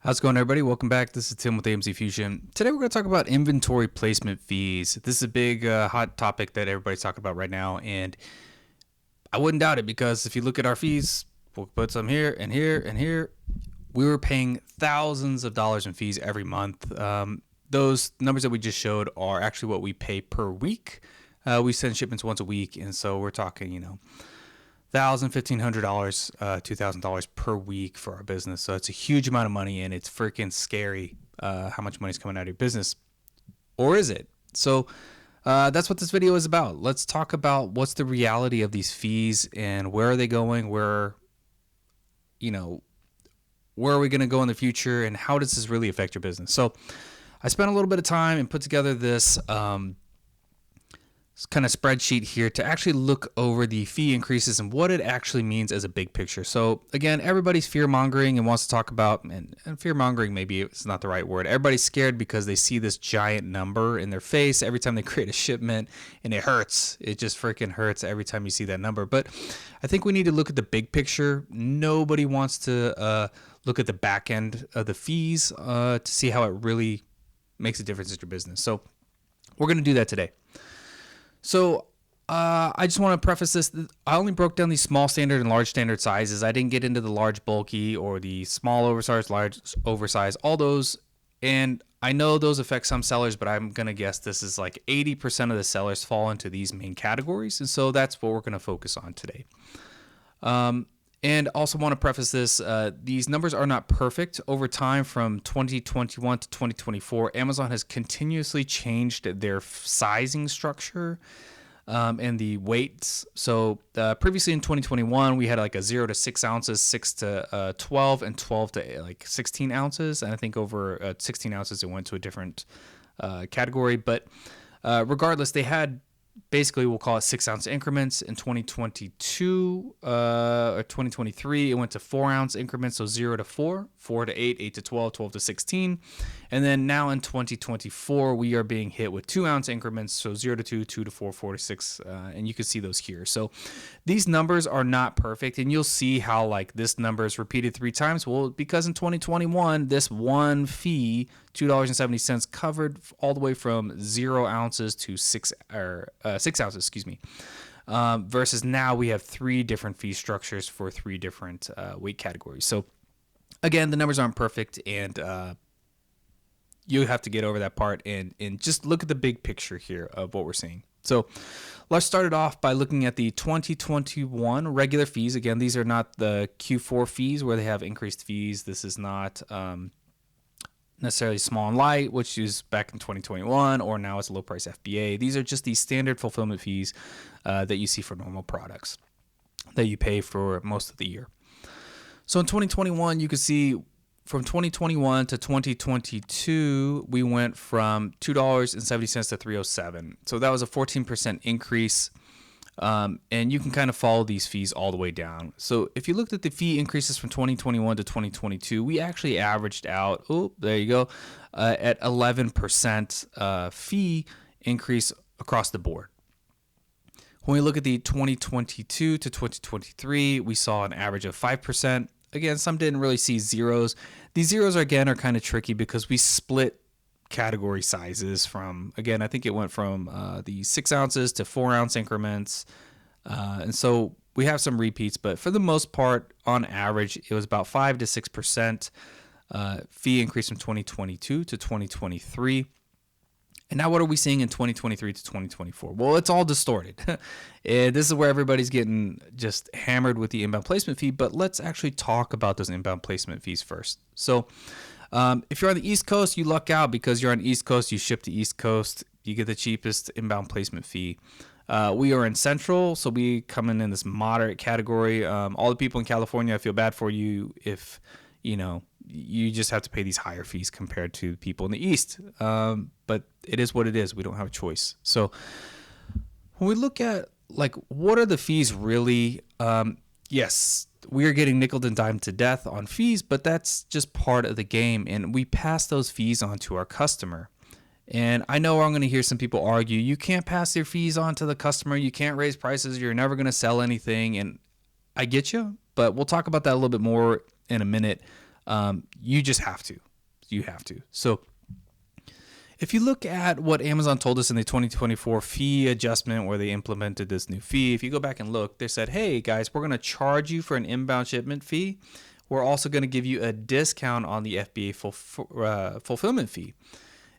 How's it going, everybody? Welcome back. This is Tim with AMC Fusion. Today we're going to talk about inventory placement fees. This is a big hot topic that everybody's talking about right now, and I wouldn't doubt it because if you look at our fees, we'll put some here and here and here. We were paying thousands of dollars in fees every month. Those numbers that we just showed are actually what we pay per week. We send shipments once a week, and so we're talking, $1,000, $1,500, $2,000 per week for our business. So it's a huge amount of money, and it's freaking scary how much money is coming out of your business. Or is it? So that's what this video is about. Let's talk about what's the reality of these fees and where are they going, where are we going to go in the future, and how does this really affect your business? So I spent a little bit of time and put together this kind of spreadsheet here to actually look over the fee increases and what it actually means as a big picture. So again, everybody's fear-mongering and wants to talk about, and fear-mongering maybe it's not the right word. Everybody's scared because they see this giant number in their face every time they create a shipment, and it hurts. It just freaking hurts every time you see that number. But I think we need to look at the big picture. Nobody wants to look at the back end of the fees to see how it really makes a difference in your business. So we're going to do that today. So I just want to preface this. I only broke down these small standard and large standard sizes. I didn't get into the large bulky or the small oversized, large oversized, all those. And I know those affect some sellers, but I'm going to guess this is like 80% of the sellers fall into these main categories. And so that's what we're going to focus on today. And also want to preface this, these numbers are not perfect. Over time from 2021 to 2024, Amazon has continuously changed their sizing structure and the weights. So previously in 2021, we had like a 0 to 6 ounces, 6 to 12, and 12 to like 16 ounces. And I think over 16 ounces, it went to a different category. But regardless, they had basically, we'll call it 6-ounce increments. In 2022 or 2023, it went to 4-ounce increments, so 0 to 4, 4 to 8, 8 to 12, 12 to 16. And then now in 2024, we are being hit with 2-ounce increments, so 0 to 2, 2 to 4, 4 to 6, and you can see those here. So these numbers are not perfect, and you'll see how like this number is repeated 3 times. Well, because in 2021, this one fee, $2.70, covered all the way from 0 ounces to 6 ounces, versus now we have 3 different fee structures for 3 different weight categories. So again, the numbers aren't perfect, and you have to get over that part and just look at the big picture here of what we're seeing. So let's start it off by looking at the 2021 regular fees. Again, these are not the Q4 fees where they have increased fees. This is not necessarily small and light, which is back in 2021, or now it's a low price FBA. These are just the standard fulfillment fees that you see for normal products that you pay for most of the year. So in 2021, you can see from 2021 to 2022, we went from $2.70 to $3.07. So that was a 14% increase. And you can kind of follow these fees all the way down. So if you looked at the fee increases from 2021 to 2022, we actually averaged out, at 11% fee increase across the board. When we look at the 2022 to 2023, we saw an average of 5%. Again, some didn't really see zeros. These zeros are kind of tricky because we split category sizes from, again, I think it went from the 6 ounces to 4-ounce increments. And so we have some repeats, but for the most part, on average, it was about 5 to 6% fee increase from 2022 to 2023. And now what are we seeing in 2023 to 2024? Well, it's all distorted. And this is where everybody's getting just hammered with the inbound placement fee, but let's actually talk about those inbound placement fees first. So if you're on the East Coast, you luck out because you're on the East Coast, you ship to East Coast, you get the cheapest inbound placement fee. We are in Central, so we come in this moderate category. All the people in California, I feel bad for you if, you just have to pay these higher fees compared to people in the East. But it is what it is. We don't have a choice. So when we look at what are the fees really? Yes, we are getting nickeled and dimed to death on fees, but that's just part of the game. And we pass those fees on to our customer. And I know I'm going to hear some people argue, you can't pass your fees on to the customer. You can't raise prices. You're never going to sell anything. And I get you, but we'll talk about that a little bit more in a minute. You just have to. You have to. So if you look at what Amazon told us in the 2024 fee adjustment where they implemented this new fee, if you go back and look, they said, hey guys, we're going to charge you for an inbound shipment fee. We're also going to give you a discount on the FBA fulfillment fee.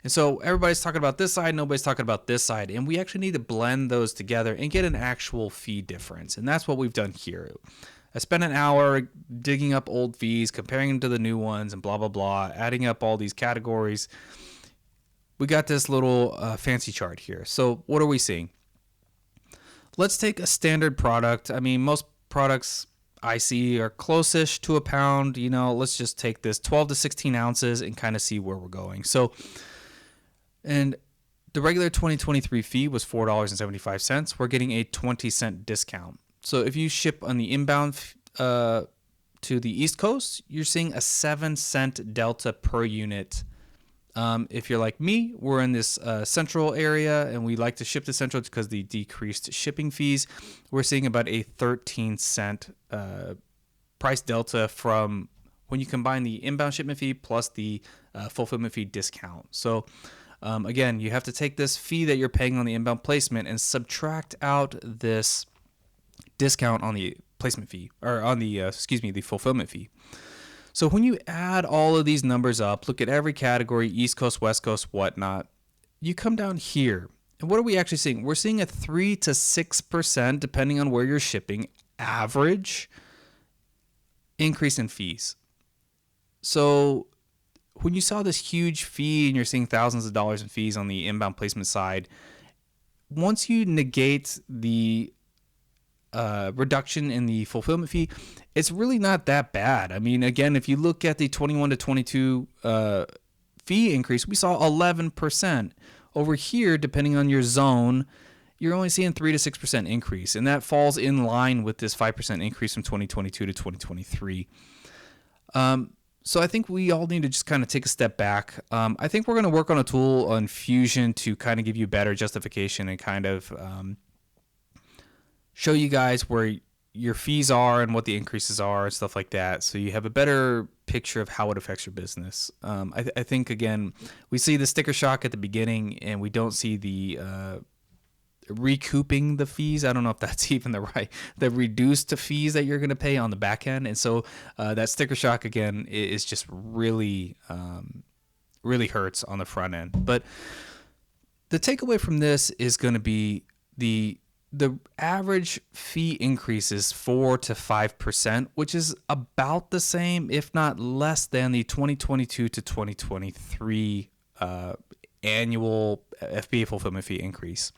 And so everybody's talking about this side, nobody's talking about this side. And we actually need to blend those together and get an actual fee difference. And that's what we've done here. I spent an hour digging up old fees, comparing them to the new ones, and blah, blah, blah, adding up all these categories. We got this little fancy chart here. So what are we seeing? Let's take a standard product. I mean, most products I see are close-ish to a pound. You know, let's just take this 12 to 16 ounces and kind of see where we're going. So, and the regular 2023 fee was $4.75. We're getting a 20-cent discount. So if you ship on the inbound to the East Coast, you're seeing a 7-cent delta per unit. If you're like me, we're in this central area and we like to ship to central because of the decreased shipping fees. We're seeing about a 13-cent price delta from when you combine the inbound shipment fee plus the fulfillment fee discount. So again, you have to take this fee that you're paying on the inbound placement and subtract out this discount on the placement fee, or on the the fulfillment fee. So when you add all of these numbers up, look at every category, East Coast, West Coast, whatnot, you come down here. And what are we actually seeing? We're seeing a 3 to 6%, depending on where you're shipping, average increase in fees. So when you saw this huge fee and you're seeing thousands of dollars in fees on the inbound placement side, once you negate the reduction in the fulfillment fee, it's really not that bad. I mean, again, if you look at the 21 to 22 fee increase, we saw 11%. Over here, depending on your zone, you're only seeing 3 to 6% increase, and that falls in line with this 5% increase from 2022 to 2023. So I think we all need to just kind of take a step back. I think we're going to work on a tool on Fusion to kind of give you better justification and kind of show you guys where your fees are and what the increases are and stuff like that, so you have a better picture of how it affects your business. I think, again, we see the sticker shock at the beginning and we don't see the recouping the fees. I don't know if that's even the reduced fees that you're going to pay on the back end. And so that sticker shock, again, is just really, really hurts on the front end. But the takeaway from this is going to be the average fee increases 4 to 5%, which is about the same, if not less than, the 2022 to 2023 annual FBA fulfillment fee increase.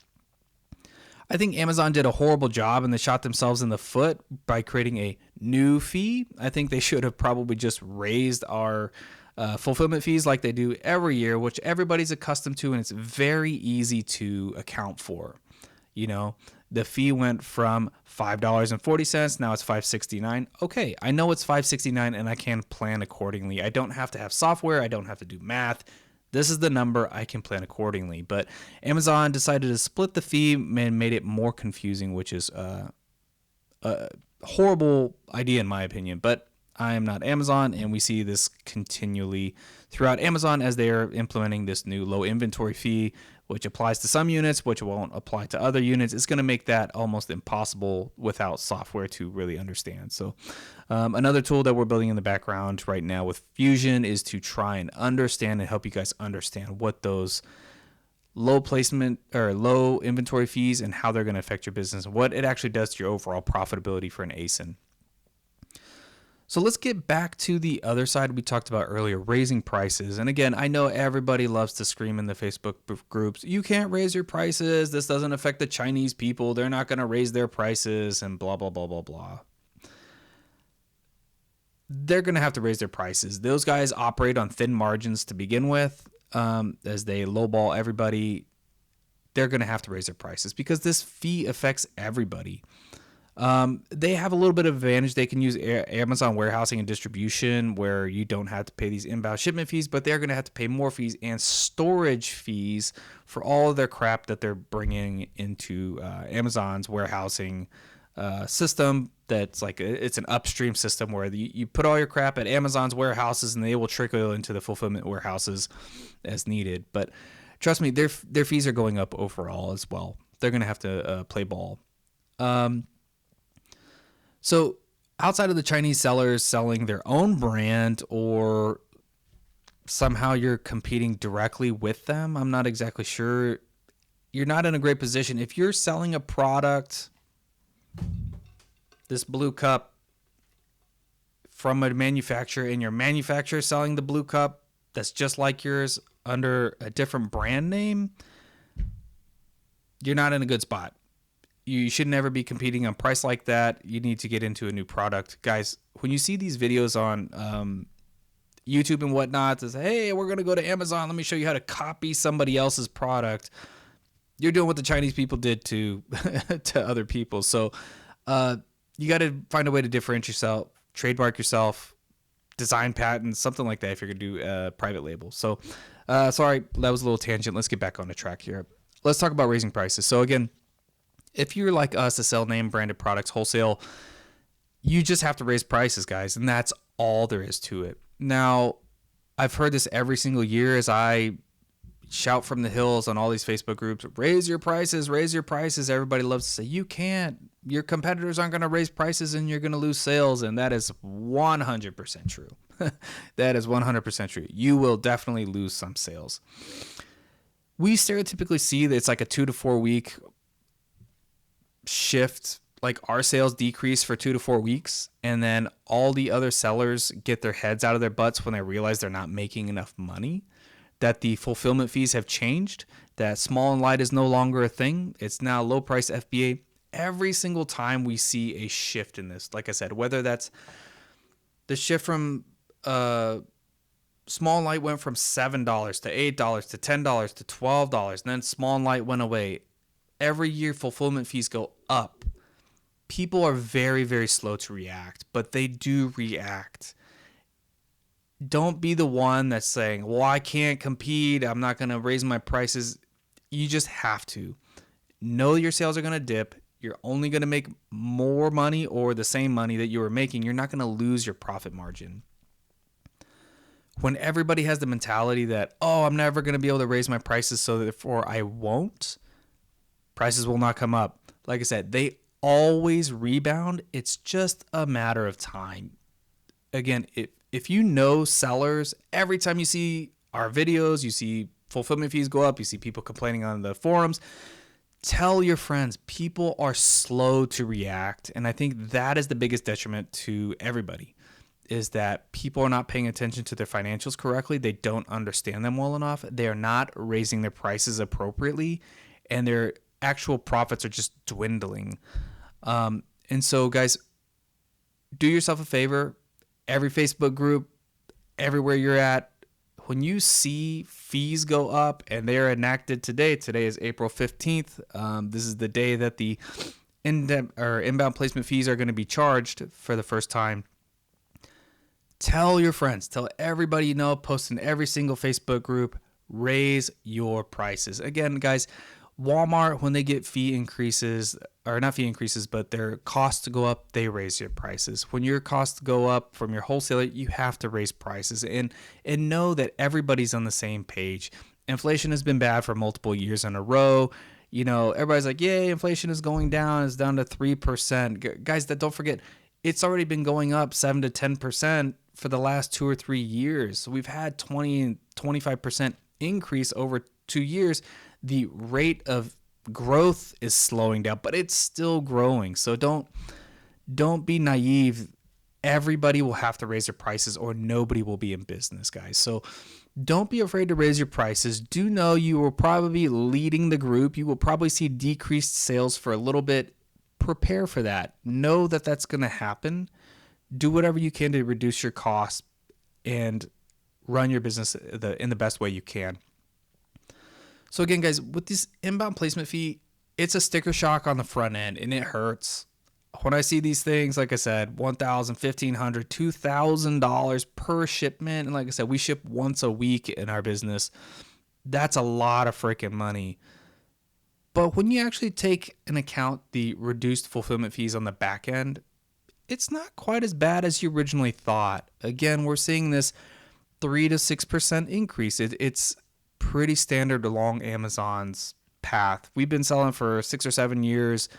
I think Amazon did a horrible job and they shot themselves in the foot by creating a new fee. I think they should have probably just raised our fulfillment fees like they do every year, which everybody's accustomed to, and it's very easy to account for. You know, the fee went from $5.40, now it's $5.69. Okay, I know it's $5.69 and I can plan accordingly. I don't have to have software, I don't have to do math. This is the number, I can plan accordingly. But Amazon decided to split the fee and made it more confusing, which is a horrible idea in my opinion. But I am not Amazon, and we see this continually throughout Amazon as they are implementing this new low inventory fee, which applies to some units, which won't apply to other units. It's going to make that almost impossible without software to really understand. So another tool that we're building in the background right now with Fusion is to try and understand and help you guys understand what those low placement or low inventory fees and how they're going to affect your business and what it actually does to your overall profitability for an ASIN. So let's get back to the other side we talked about earlier, raising prices. And again, I know everybody loves to scream in the Facebook groups, you can't raise your prices. This doesn't affect the Chinese people. They're not going to raise their prices and blah, blah, blah, blah, blah. They're going to have to raise their prices. Those guys operate on thin margins to begin with. As they lowball everybody, they're going to have to raise their prices because this fee affects everybody. They have a little bit of advantage. They can use Amazon warehousing and distribution where you don't have to pay these inbound shipment fees, but they're going to have to pay more fees and storage fees for all of their crap that they're bringing into Amazon's warehousing system that's like it's an upstream system where you put all your crap at Amazon's warehouses and they will trickle into the fulfillment warehouses as needed. But trust me, their fees are going up overall as well. They're going to have to play ball. So outside of the Chinese sellers selling their own brand, or somehow you're competing directly with them, I'm not exactly sure. You're not in a great position. If you're selling a product, this blue cup, from a manufacturer, and your manufacturer selling the blue cup that's just like yours under a different brand name, you're not in a good spot. You should never be competing on price like that. You need to get into a new product. Guys, when you see these videos on YouTube and whatnot, it's, hey, we're going to go to Amazon. Let me show you how to copy somebody else's product. You're doing what the Chinese people did to to other people. So you got to find a way to differentiate yourself, trademark yourself, design patents, something like that if you're going to do private label. So sorry, that was a little tangent. Let's get back on the track here. Let's talk about raising prices. So again, if you're like us to sell name branded products wholesale, you just have to raise prices, guys. And that's all there is to it. Now, I've heard this every single year as I shout from the hills on all these Facebook groups, raise your prices, raise your prices. Everybody loves to say, you can't. Your competitors aren't going to raise prices and you're going to lose sales. And that is 100% true. That is 100% true. You will definitely lose some sales. We stereotypically see that it's like a 2 to 4 week shift. Like our sales decrease for 2 to 4 weeks, and then all the other sellers get their heads out of their butts when they realize they're not making enough money, that the fulfillment fees have changed, that small and light is no longer a thing. It's now low price FBA. Every single time we see a shift in this, like I said, whether that's the shift from small and light went from $7 to $8 to $10 to $12, and then small and light went away. Every year fulfillment fees go up. People are very, very slow to react, but they do react. Don't be the one that's saying, well, I can't compete. I'm not going to raise my prices. You just have to. Know your sales are going to dip. You're only going to make more money or the same money that you were making. You're not going to lose your profit margin. When everybody has the mentality that, oh, I'm never going to be able to raise my prices, so therefore I won't, prices will not come up. Like I said, they always rebound. It's just a matter of time. Again, if you know sellers, every time you see our videos, you see fulfillment fees go up, you see people complaining on the forums, tell your friends. People are slow to react. And I think that is the biggest detriment to everybody, is that people are not paying attention to their financials correctly. They don't understand them well enough. They are not raising their prices appropriately, and their actual profits are just dwindling. And so, guys, do yourself a favor. Every Facebook group, everywhere you're at, when you see fees go up, and they're enacted today is April 15th. This is the day that the inbound placement fees are going to be charged for the first time. Tell your friends, tell everybody you know, post in every single Facebook group, raise your prices. Again, guys, Walmart, when they get fee increases, or not fee increases, but their costs go up, they raise your prices. When your costs go up from your wholesaler, you have to raise prices, and know that everybody's on the same page. Inflation has been bad for multiple years in a row. You know, everybody's like, yay, inflation is going down. It's down to 3%. Guys, don't forget, it's already been going up 7 to 10% for the last 2 or 3 years. So we've had 20 and 25% increase over 2 years. The rate of growth is slowing down, but it's still growing. So don't be naive. Everybody will have to raise their prices, or nobody will be in business, guys. So don't be afraid to raise your prices. Do know you will probably be leading the group. You will probably see decreased sales for a little bit. Prepare for that. Know that that's going to happen. Do whatever you can to reduce your costs and run your business in the best way you can. So again, guys, with this inbound placement fee, it's a sticker shock on the front end, and it hurts. When I see these things, like I said, $1,000, $1,500, $2,000 per shipment, and like I said, we ship once a week in our business. That's a lot of freaking money. But when you actually take into account the reduced fulfillment fees on the back end, it's not quite as bad as you originally thought. Again, we're seeing this 3 to 6% increase. It's pretty standard along Amazon's path. We've been selling for 6 or 7 years,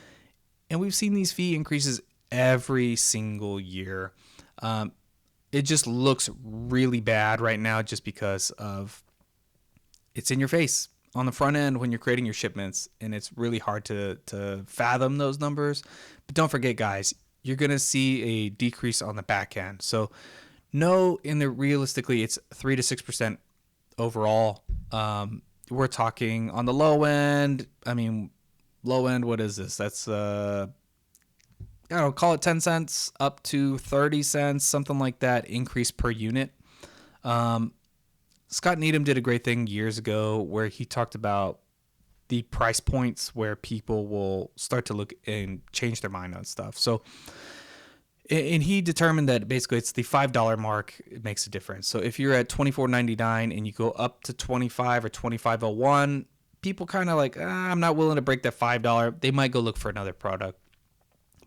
and we've seen these fee increases every single year. It just looks really bad right now just because of it's in your face on the front end when you're creating your shipments, and it's really hard to fathom those numbers. But don't forget, guys, you're going to see a decrease on the back end. So realistically, it's 3 to 6% overall. We're talking on the low end. I mean, low end, what is this? That's I don't know, call it 10 cents up to 30 cents, something like that, increase per unit. Scott Needham did a great thing years ago where he talked about the price points where people will start to look and change their mind on stuff. So, and he determined that basically it's the $5 mark, it makes a difference. So if you're at $24.99 and you go up to 25 or 25.01, people kind of like, I'm not willing to break that $5. They might go look for another product.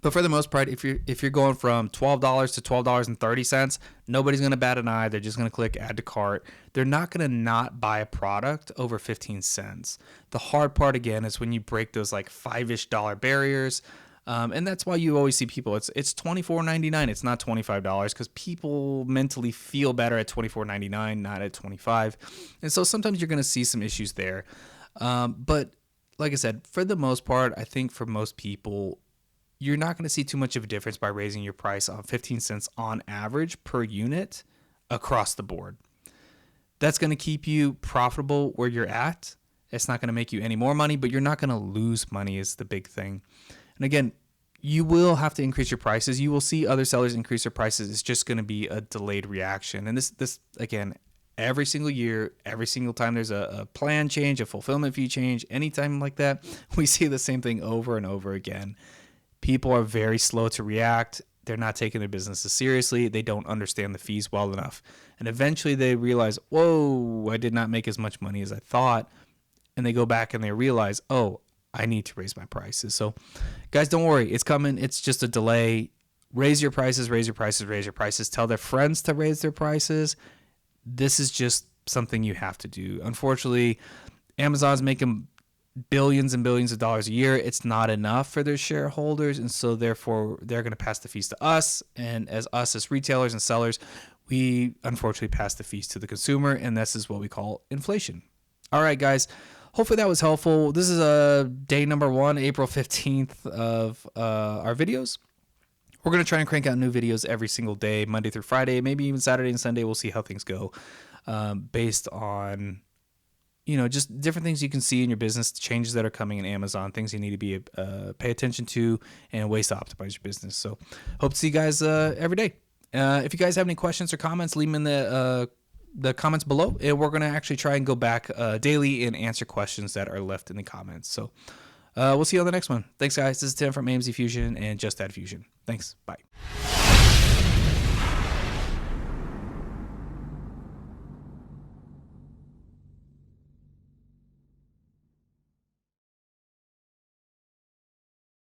But for the most part, if you're going from $12 to $12.30, nobody's going to bat an eye. They're just going to click add to cart. They're not going to not buy a product over 15 cents. The hard part, again, is when you break those like $5-ish barriers. And that's why you always see people, it's $24.99. It's not $25 because people mentally feel better at $24.99, not at $25. And so sometimes you're going to see some issues there. But like I said, for the most part, I think for most people, you're not going to see too much of a difference by raising your price on 15 cents on average per unit across the board. That's going to keep you profitable where you're at. It's not going to make you any more money, but you're not going to lose money is the big thing. And again, you will have to increase your prices. You will see other sellers increase their prices. It's just going to be a delayed reaction. And this again, every single year, every single time there's a plan change, a fulfillment fee change, anytime like that, we see the same thing over and over again. People are very slow to react. They're not taking their businesses seriously. They don't understand the fees well enough. And eventually they realize, whoa, I did not make as much money as I thought. And they go back and they realize, oh, I need to raise my prices. So guys, don't worry. It's coming. It's just a delay. Raise your prices, raise your prices, raise your prices. Tell their friends to raise their prices. This is just something you have to do. Unfortunately, Amazon's making billions and billions of dollars a year. It's not enough for their shareholders, and so therefore they're going to pass the fees to us, and as retailers and sellers, we unfortunately pass the fees to the consumer, and this is what we call inflation. All right, guys, hopefully that was helpful. This is day number 1, April 15th of our videos. We're going to try and crank out new videos every single day, Monday through Friday, maybe even Saturday and Sunday. We'll see how things go based on just different things you can see in your business, changes that are coming in Amazon, things you need to be pay attention to, and ways to optimize your business. So hope to see you guys every day. If you guys have any questions or comments, leave them in the comments below, and we're going to actually try and go back daily and answer questions that are left in the comments. So we'll see you on the next one. Thanks, guys. This is Tim from AMZ Fusion and Just Add Fusion. Thanks. Bye.